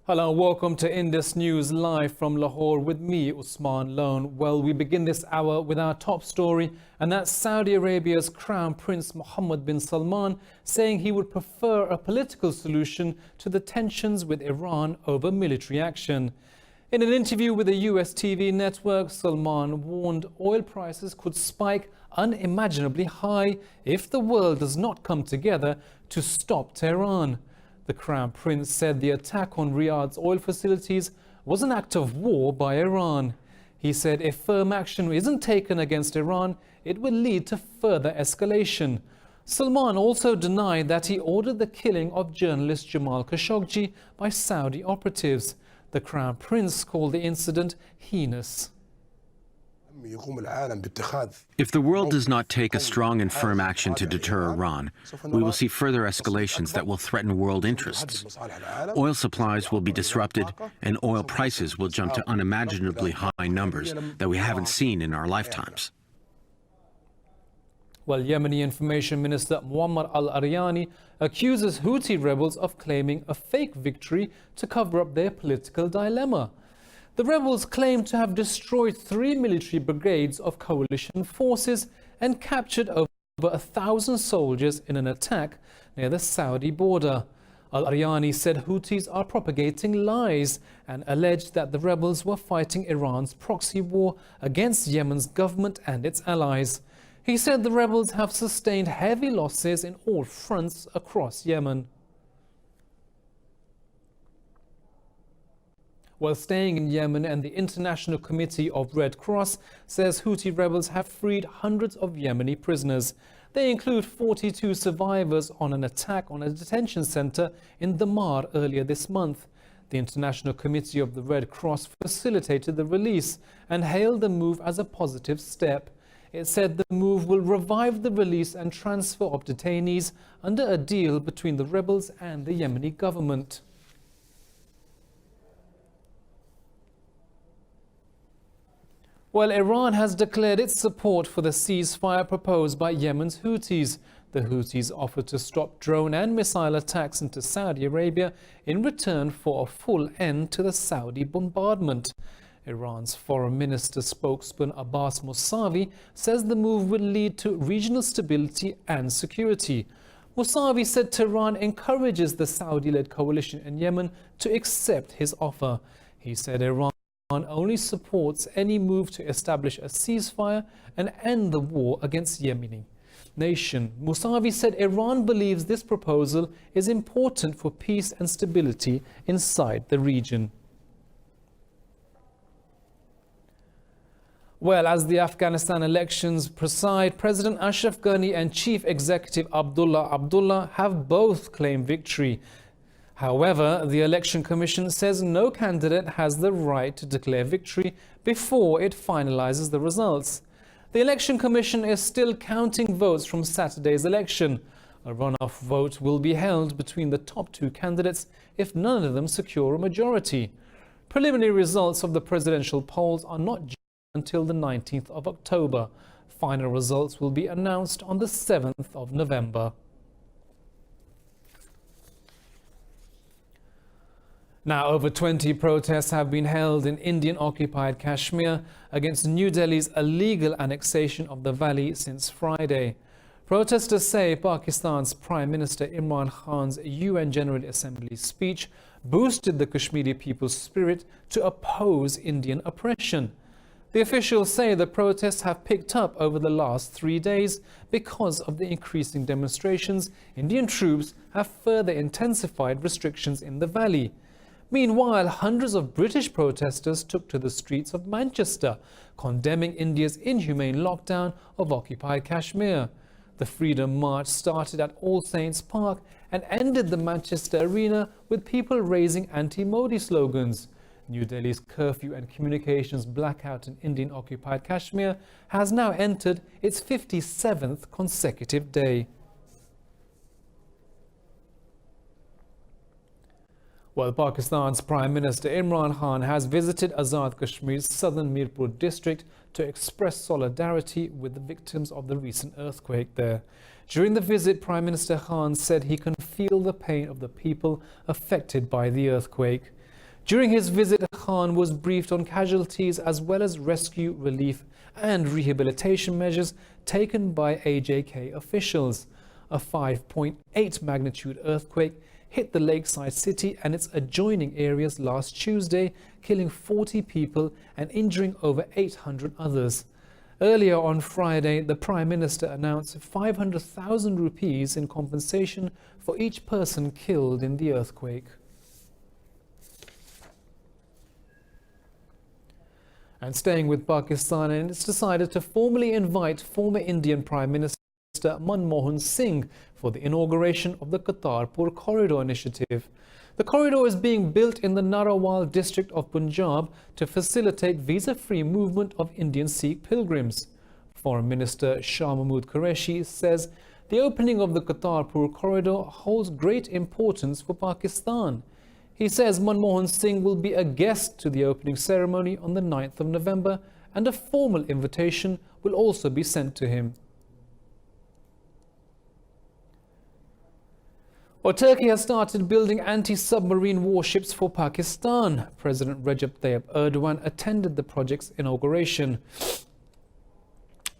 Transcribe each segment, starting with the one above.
Hello, welcome to Indus News live from Lahore with me, Usman Lone. Well, we begin this hour with our top story, and that's Saudi Arabia's Crown Prince Mohammed bin Salman saying he would prefer a political solution to the tensions with Iran over military action. In an interview with a US TV network, Salman warned oil prices could spike unimaginably high if the world does not come together to stop Tehran. The Crown Prince said the attack on Riyadh's oil facilities was an act of war by Iran. He said if firm action isn't taken against Iran, it will lead to further escalation. Salman also denied that he ordered the killing of journalist Jamal Khashoggi by Saudi operatives. The Crown Prince called the incident heinous. If the world does not take a strong and firm action to deter Iran, we will see further escalations that will threaten world interests. Oil supplies will be disrupted and oil prices will jump to unimaginably high numbers that we haven't seen in our lifetimes. Well, Yemeni Information Minister Muammar al-Aryani accuses Houthi rebels of claiming a fake victory to cover up their political dilemma. The rebels claim to have destroyed 3 military brigades of coalition forces and captured over 1,000 soldiers in an attack near the Saudi border. Al-Aryani said Houthis are propagating lies and alleged that the rebels were fighting Iran's proxy war against Yemen's government and its allies. He said the rebels have sustained heavy losses in all fronts across Yemen. While staying in Yemen, and the International Committee of Red Cross says Houthi rebels have freed hundreds of Yemeni prisoners. They include 42 survivors on an attack on a detention center in Damar earlier this month. The International Committee of the Red Cross facilitated the release and hailed the move as a positive step. It said the move will revive the release and transfer of detainees under a deal between the rebels and the Yemeni government. Well, Iran has declared its support for the ceasefire proposed by Yemen's Houthis. The Houthis offered to stop drone and missile attacks into Saudi Arabia in return for a full end to the Saudi bombardment. Iran's Foreign Minister spokesman Abbas Mousavi says the move will lead to regional stability and security. Mousavi said Tehran encourages the Saudi-led coalition in Yemen to accept his offer. He said Iran only supports any move to establish a ceasefire and end the war against Yemeni nation. Mousavi said Iran believes this proposal is important for peace and stability inside the region. Well, as the Afghanistan elections preside, President Ashraf Ghani and Chief Executive Abdullah Abdullah have both claimed victory. However, the Election Commission says no candidate has the right to declare victory before it finalizes the results. The Election Commission is still counting votes from Saturday's election. A runoff vote will be held between the top 2 candidates if none of them secure a majority. Preliminary results of the presidential polls are not due until the 19th of October. Final results will be announced on the 7th of November. Now, over 20 protests have been held in Indian-occupied Kashmir against New Delhi's illegal annexation of the valley since Friday. Protesters say Pakistan's Prime Minister Imran Khan's UN General Assembly speech boosted the Kashmiri people's spirit to oppose Indian oppression. The officials say the protests have picked up over the last 3 days because of the increasing demonstrations. Indian troops have further intensified restrictions in the valley. Meanwhile, hundreds of British protesters took to the streets of Manchester, condemning India's inhumane lockdown of occupied Kashmir. The Freedom March started at All Saints Park and ended the Manchester Arena with people raising anti-Modi slogans. New Delhi's curfew and communications blackout in Indian-occupied Kashmir has now entered its 57th consecutive day. Well, Pakistan's Prime Minister Imran Khan has visited Azad Kashmir's southern Mirpur district to express solidarity with the victims of the recent earthquake there. During the visit, Prime Minister Khan said he can feel the pain of the people affected by the earthquake. During his visit, Khan was briefed on casualties as well as rescue, relief and rehabilitation measures taken by AJK officials. A 5.8 magnitude earthquake hit the lakeside city and its adjoining areas last Tuesday, killing 40 people and injuring over 800 others. Earlier on Friday, the Prime Minister announced 500,000 rupees in compensation for each person killed in the earthquake. And staying with Pakistan, and it's decided to formally invite former Indian Prime Minister Manmohan Singh for the inauguration of the Kartarpur Corridor initiative. The corridor is being built in the Narawal district of Punjab to facilitate visa-free movement of Indian Sikh pilgrims. Foreign Minister Shah Mahmood Qureshi says the opening of the Kartarpur corridor holds great importance for Pakistan. He says Manmohan Singh will be a guest to the opening ceremony on the 9th of November and a formal invitation will also be sent to him. Well, Turkey has started building anti-submarine warships for Pakistan. President Recep Tayyip Erdogan attended the project's inauguration.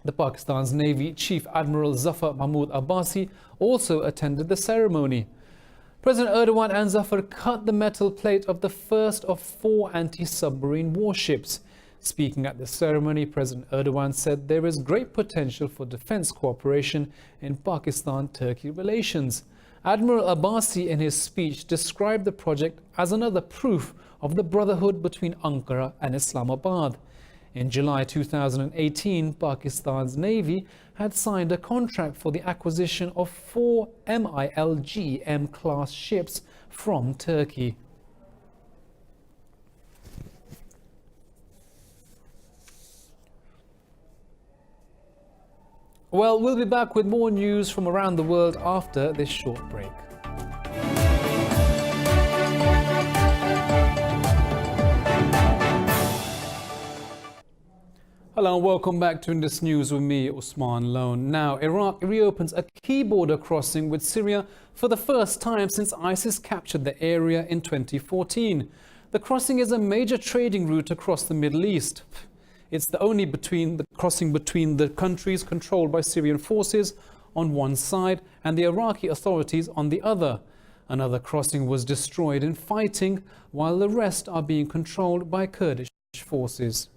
The Pakistan's Navy Chief Admiral Zafar Mahmood Abbasi also attended the ceremony. President Erdogan and Zafar cut the metal plate of the first of 4 anti-submarine warships. Speaking at the ceremony, President Erdogan said there is great potential for defense cooperation in Pakistan-Turkey relations. Admiral Abbasi in his speech described the project as another proof of the brotherhood between Ankara and Islamabad. In July 2018, Pakistan's Navy had signed a contract for the acquisition of 4 MILG M-class ships from Turkey. Well, we'll be back with more news from around the world after this short break. Hello and welcome back to Indus News with me, Usman Lone. Now, Iraq reopens a key border crossing with Syria for the first time since ISIS captured the area in 2014. The crossing is a major trading route across the Middle East. It's the only crossing between the countries controlled by Syrian forces on one side and the Iraqi authorities on the other. Another crossing was destroyed in fighting, while the rest are being controlled by Kurdish forces.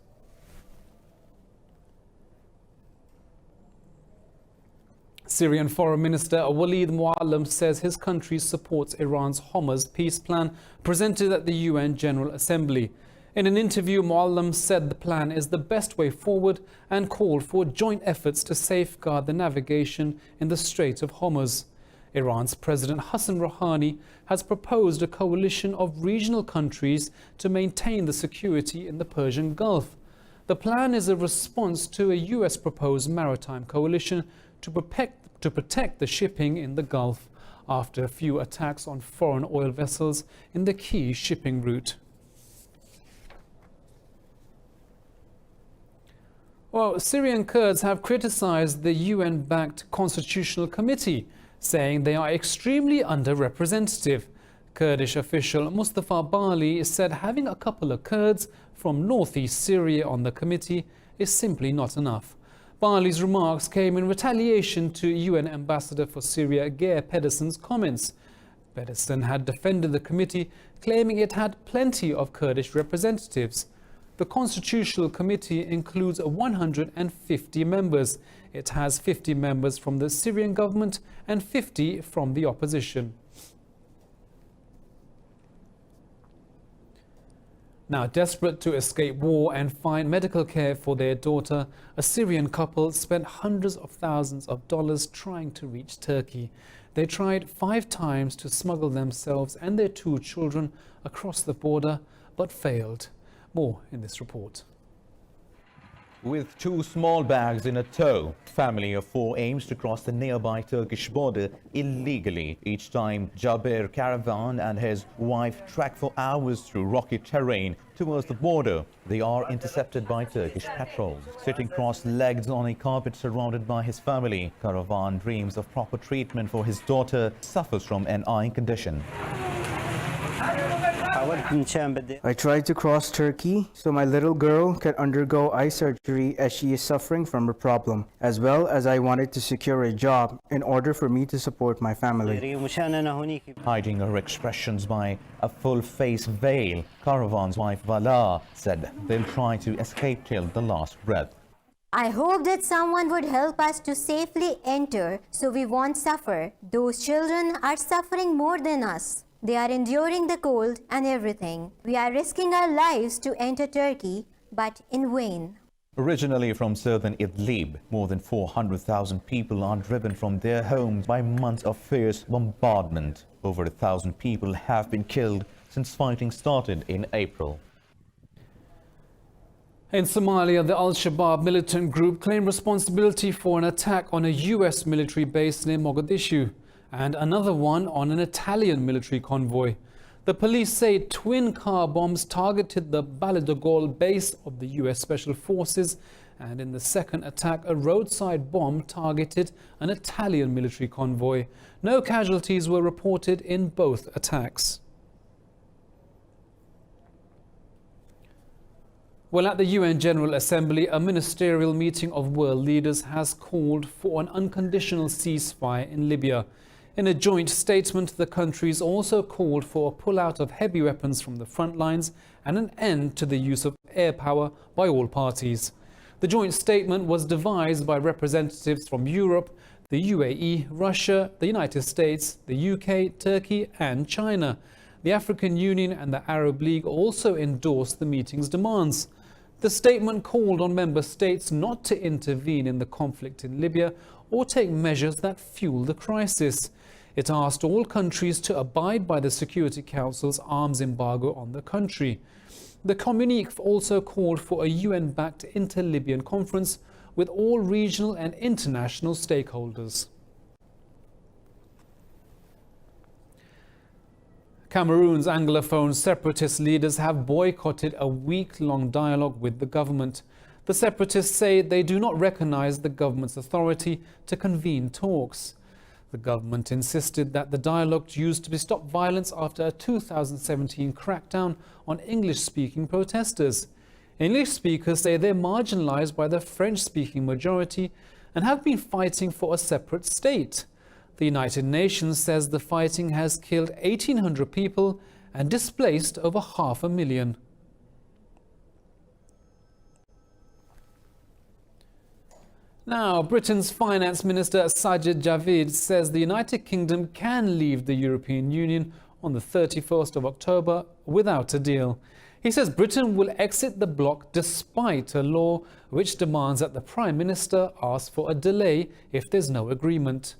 Syrian Foreign Minister Walid Muallim says his country supports Iran's Hormuz peace plan presented at the UN General Assembly. In an interview, Muallim said the plan is the best way forward and called for joint efforts to safeguard the navigation in the Strait of Hormuz. Iran's President Hassan Rouhani has proposed a coalition of regional countries to maintain the security in the Persian Gulf. The plan is a response to a US proposed maritime coalition to protect the shipping in the Gulf after a few attacks on foreign oil vessels in the key shipping route. Well, Syrian Kurds have criticized the UN-backed Constitutional Committee, saying they are extremely underrepresented. Kurdish official Mustafa Bali said having a couple of Kurds from northeast Syria on the committee is simply not enough. Bali's remarks came in retaliation to UN Ambassador for Syria Geir Pedersen's comments. Pedersen had defended the committee, claiming it had plenty of Kurdish representatives. The Constitutional Committee includes 150 members. It has 50 members from the Syrian government and 50 from the opposition. Now, desperate to escape war and find medical care for their daughter, a Syrian couple spent hundreds of thousands of dollars trying to reach Turkey. They tried 5 times to smuggle themselves and their 2 children across the border, but failed. More in this report. With 2 small bags in a tow, a family of 4 aims to cross the nearby Turkish border illegally. Each time, Jaber Caravan and his wife trek for hours through rocky terrain towards the border. They are intercepted by Turkish patrols. Sitting cross-legged on a carpet surrounded by his family, Caravan dreams of proper treatment for his daughter, suffers from an eye condition. I tried to cross Turkey so my little girl can undergo eye surgery as she is suffering from a problem, as well as I wanted to secure a job in order for me to support my family. Hiding her expressions by a full-face veil, Caravan's wife Vala said they'll try to escape till the last breath. I hope that someone would help us to safely enter so we won't suffer. Those children are suffering more than us. They are enduring the cold and everything. We are risking our lives to enter Turkey, but in vain. Originally from southern Idlib, more than 400,000 people are driven from their homes by months of fierce bombardment. Over 1,000 people have been killed since fighting started in April. In Somalia, the Al-Shabaab militant group claimed responsibility for an attack on a US military base near Mogadishu and another one on an Italian military convoy. The police say twin car bombs targeted the Baladogol base of the US Special Forces, and in the second attack, a roadside bomb targeted an Italian military convoy. No casualties were reported in both attacks. Well, at the UN General Assembly, a ministerial meeting of world leaders has called for an unconditional ceasefire in Libya. In a joint statement, the countries also called for a pullout of heavy weapons from the front lines and an end to the use of air power by all parties. The joint statement was devised by representatives from Europe, the UAE, Russia, the United States, the UK, Turkey and China. The African Union and the Arab League also endorsed the meeting's demands. The statement called on member states not to intervene in the conflict in Libya or take measures that fuel the crisis. It asked all countries to abide by the Security Council's arms embargo on the country. The communique also called for a UN-backed inter-Libyan conference with all regional and international stakeholders. Cameroon's Anglophone separatist leaders have boycotted a week-long dialogue with the government. The separatists say they do not recognize the government's authority to convene talks. The government insisted that the dialogue used to stop violence after a 2017 crackdown on English-speaking protesters. English speakers say they're marginalized by the French-speaking majority and have been fighting for a separate state. The United Nations says the fighting has killed 1,800 people and displaced over 500,000. Now, Britain's Finance Minister Sajid Javid says the United Kingdom can leave the European Union on the 31st of October without a deal. He says Britain will exit the bloc despite a law which demands that the Prime Minister ask for a delay if there's no agreement.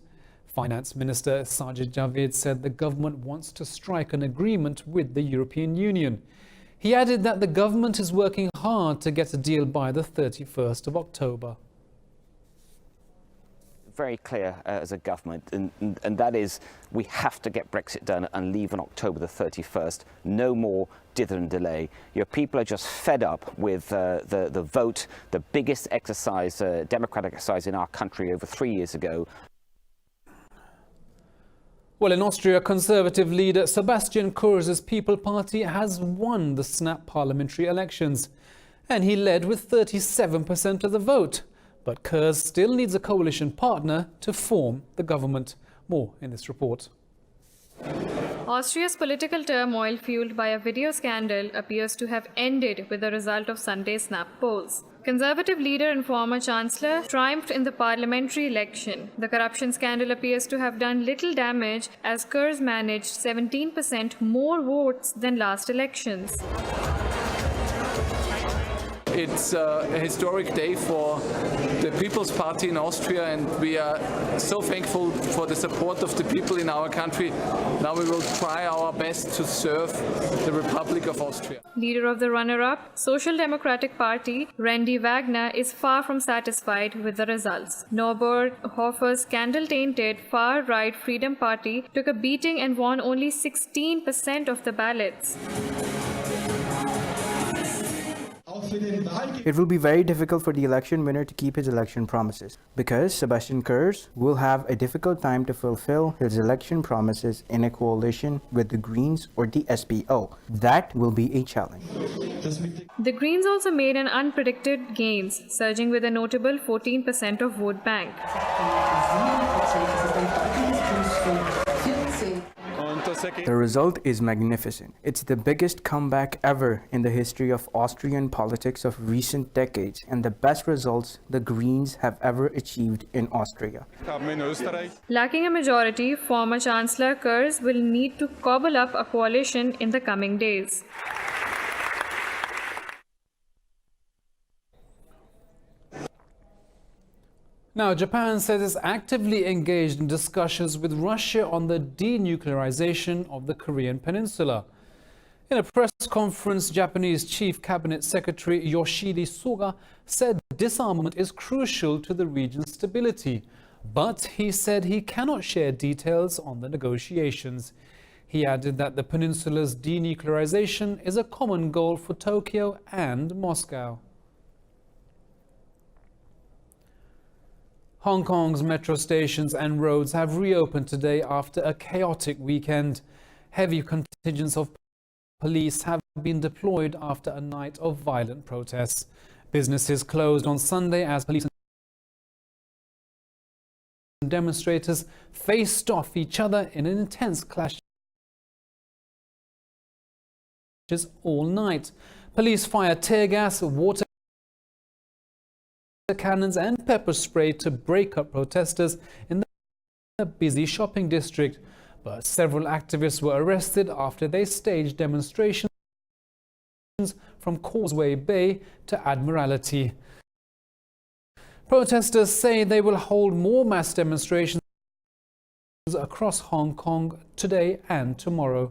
Finance Minister Sajid Javid said the government wants to strike an agreement with the European Union. He added that the government is working hard to get a deal by the 31st of October. Very clear as a government, and that is we have to get Brexit done and leave on October the 31st. No more dither and delay. Your people are just fed up with the vote, the biggest exercise, democratic exercise in our country over 3 years ago. Well, in Austria, Conservative leader Sebastian Kurz's People Party has won the snap parliamentary elections, and he led with 37% of the vote. But Kurz still needs a coalition partner to form the government. More in this report. Austria's political turmoil, fueled by a video scandal, appears to have ended with the result of Sunday's snap polls. Conservative leader and former Chancellor triumphed in the parliamentary election. The corruption scandal appears to have done little damage as Kurz managed 17% more votes than last elections. It's a historic day for the People's Party in Austria, and we are so thankful for the support of the people in our country. Now we will try our best to serve the Republic of Austria. Leader of the runner-up, Social Democratic Party, Randy Wagner, is far from satisfied with the results. Norbert Hofer's scandal-tainted far-right Freedom Party took a beating and won only 16% of the ballots. It will be very difficult for the election winner to keep his election promises because Sebastian Kurz will have a difficult time to fulfill his election promises in a coalition with the Greens or the SPO. That will be a challenge. The Greens also made an unpredicted gains, surging with a notable 14% of vote bank. The result is magnificent. It's the biggest comeback ever in the history of Austrian politics of recent decades and the best results the Greens have ever achieved in Austria. Lacking a majority, former Chancellor Kurz will need to cobble up a coalition in the coming days. Now, Japan says it's actively engaged in discussions with Russia on the denuclearization of the Korean Peninsula. In a press conference, Japanese Chief Cabinet Secretary Yoshihide Suga said disarmament is crucial to the region's stability, but he said he cannot share details on the negotiations. He added that the peninsula's denuclearization is a common goal for Tokyo and Moscow. Hong Kong's metro stations and roads have reopened today after a chaotic weekend. Heavy contingents of police have been deployed after a night of violent protests. Businesses closed on Sunday as police and demonstrators faced off each other in an intense clash all night. Police fired tear gas, water cannons and pepper spray to break up protesters in the busy shopping district, but several activists were arrested after they staged demonstrations from Causeway Bay to Admiralty. Protesters say they will hold more mass demonstrations across Hong Kong today and tomorrow.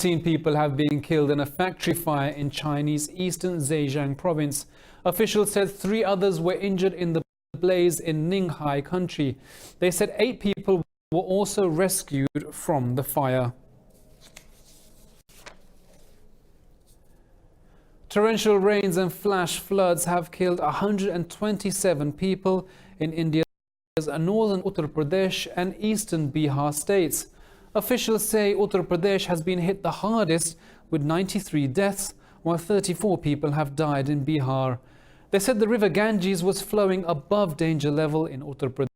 People have been killed in a factory fire in Chinese eastern Zhejiang province. Officials said 3 others were injured in the blaze in Ninghai country. They said 8 people were also rescued from the fire. Torrential rains and flash floods have killed 127 people in India's northern Uttar Pradesh and eastern Bihar states. Officials say Uttar Pradesh has been hit the hardest with 93 deaths, while 34 people have died in Bihar. They said the river Ganges was flowing above danger level in Uttar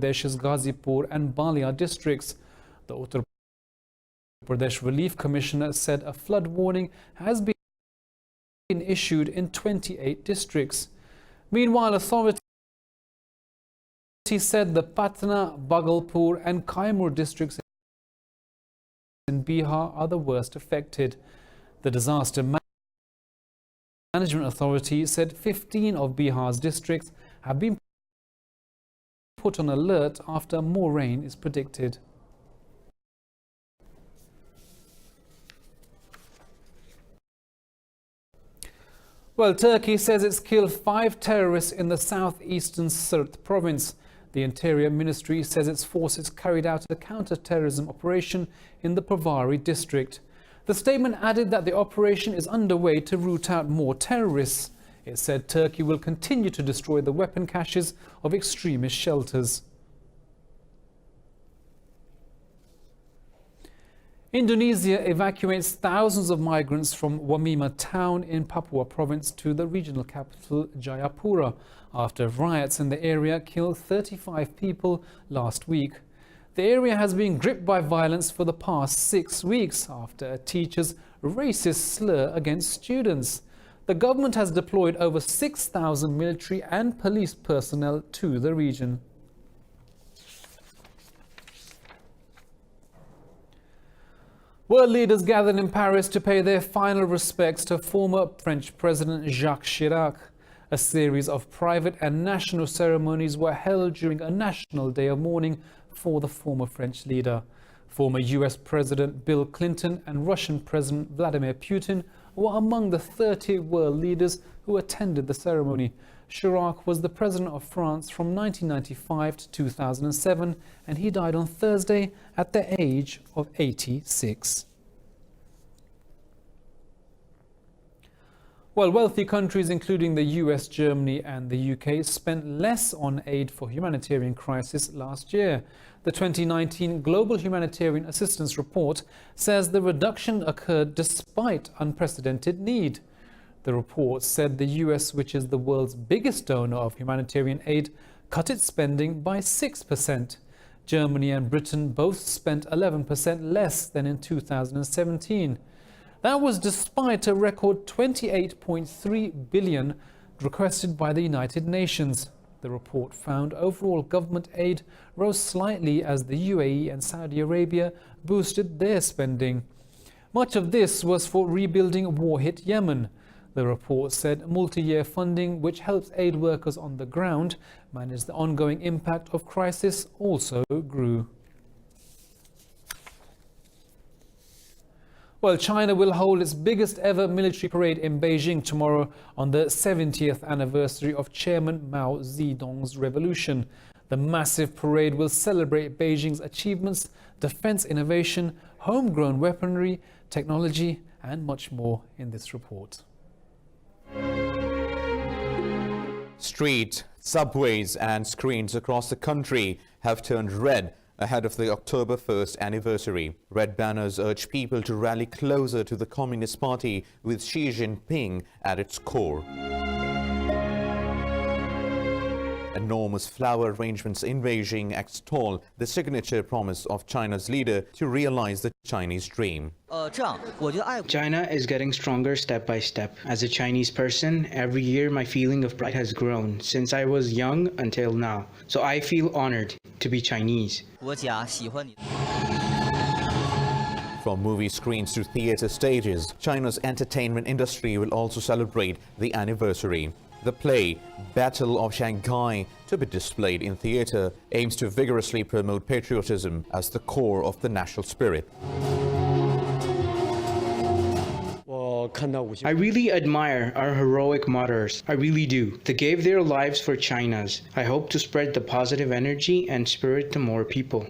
Pradesh's Ghazipur and Balia districts. The Uttar Pradesh Relief Commissioner said a flood warning has been issued in 28 districts. Meanwhile, authorities said the Patna, Bhagalpur and Kaimur districts in Bihar are the worst affected. The Disaster Management Authority said 15 of Bihar's districts have been put on alert after more rain is predicted. Well, Turkey says it's killed 5 terrorists in the southeastern Sirte province. The Interior Ministry says its forces carried out a counter-terrorism operation in the Provari district. The statement added that the operation is underway to root out more terrorists. It said Turkey will continue to destroy the weapon caches of extremist shelters. Indonesia evacuates thousands of migrants from Wamena town in Papua province to the regional capital Jayapura after riots in the area killed 35 people last week. The area has been gripped by violence for the past 6 weeks after a teacher's racist slur against students. The government has deployed over 6,000 military and police personnel to the region. World leaders gathered in Paris to pay their final respects to former French President Jacques Chirac. A series of private and national ceremonies were held during a national day of mourning for the former French leader. Former US President Bill Clinton and Russian President Vladimir Putin were among the 30 world leaders who attended the ceremony. Chirac was the president of France from 1995 to 2007, and he died on Thursday at the age of 86. Well, wealthy countries including the US, Germany and the UK spent less on aid for humanitarian crisis last year. The 2019 Global Humanitarian Assistance Report says the reduction occurred despite unprecedented need. The report said the US, which is the world's biggest donor of humanitarian aid, cut its spending by 6%. Germany and Britain both spent 11% less than in 2017. That was despite a record $28.3 billion requested by the United Nations. The report found overall government aid rose slightly as the UAE and Saudi Arabia boosted their spending. Much of this was for rebuilding war-hit Yemen. The report said multi-year funding, which helps aid workers on the ground manage the ongoing impact of crisis, also grew. Well, China will hold its biggest ever military parade in Beijing tomorrow on the 70th anniversary of Chairman Mao Zedong's revolution. The massive parade will celebrate Beijing's achievements, defense innovation, homegrown weaponry, technology, and much more in this report. Streets, subways and screens across the country have turned red ahead of the October 1st anniversary. Red banners urge people to rally closer to the Communist Party with Xi Jinping at its core. Enormous flower arrangements in Beijing extol the signature promise of China's leader to realize the Chinese dream. China is getting stronger step by step. As a Chinese person, every year my feeling of pride has grown since I was young until now. So I feel honored to be Chinese. From movie screens to theater stages, China's entertainment industry will also celebrate the anniversary. The play Battle of Shanghai, to be displayed in theater, aims to vigorously promote patriotism as the core of the national spirit. I really admire our heroic martyrs. I really do. They gave their lives for China's. I hope to spread the positive energy and spirit to more people.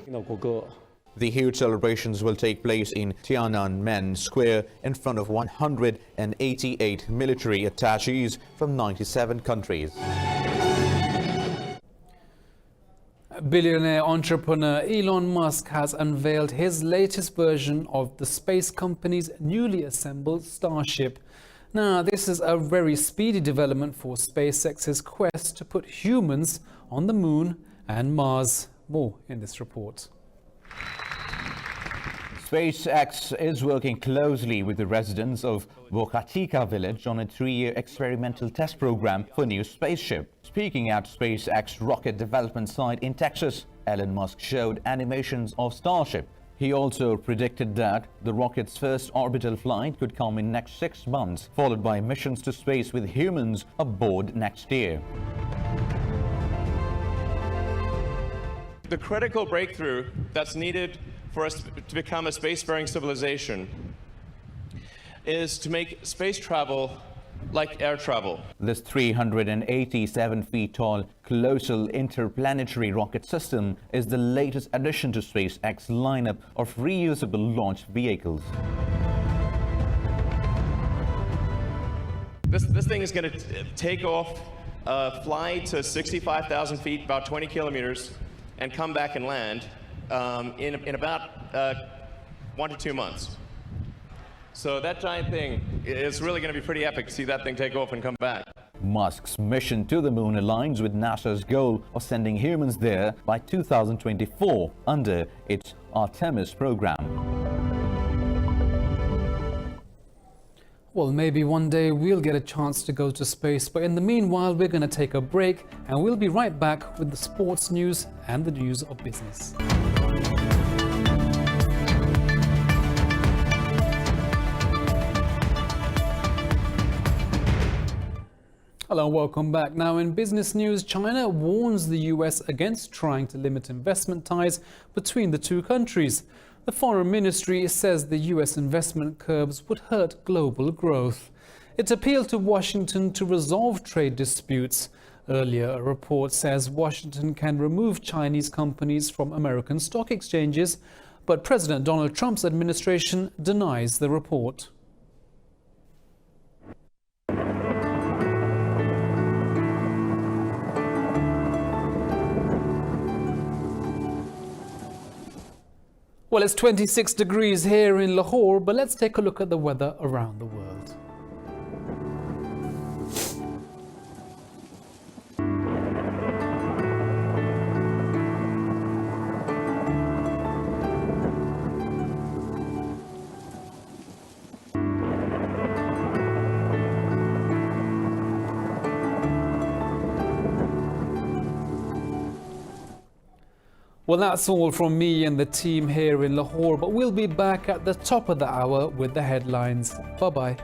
The huge celebrations will take place in Tiananmen Square in front of 188 military attaches from 97 countries. Billionaire entrepreneur Elon Musk has unveiled his latest version of the space company's newly assembled Starship. Now, this is a very speedy development for SpaceX's quest to put humans on the Moon and Mars. More in this report. SpaceX is working closely with the residents of Boca Chica village on a 3-year experimental test program for a new spaceship. Speaking at SpaceX rocket development site in Texas, Elon Musk showed animations of Starship. He also predicted that the rocket's first orbital flight could come in next 6 months, followed by missions to space with humans aboard next year. The critical breakthrough that's needed for us to become a spacefaring civilization is to make space travel like air travel. This 387 feet tall colossal interplanetary rocket system is the latest addition to SpaceX lineup of reusable launch vehicles. This thing is going to take off, fly to 65,000 feet, about 20 kilometers, and come back and land in about 1 to 2 months. So that giant thing is really going to be pretty epic to see that thing take off and come back. Musk's mission to the moon aligns with NASA's goal of sending humans there by 2024 under its Artemis program. Well, maybe one day we'll get a chance to go to space, but in the meanwhile, we're going to take a break and we'll be right back with the sports news and the news of business. Hello and welcome back. Now in business news, China warns the US against trying to limit investment ties between the two countries. The Foreign Ministry says the US investment curbs would hurt global growth. It appealed to Washington to resolve trade disputes. Earlier, a report says Washington can remove Chinese companies from American stock exchanges, but President Donald Trump's administration denies the report. Well, it's 26 degrees here in Lahore, but let's take a look at the weather around the world. Well, that's all from me and the team here in Lahore, but we'll be back at the top of the hour with the headlines. Bye-bye.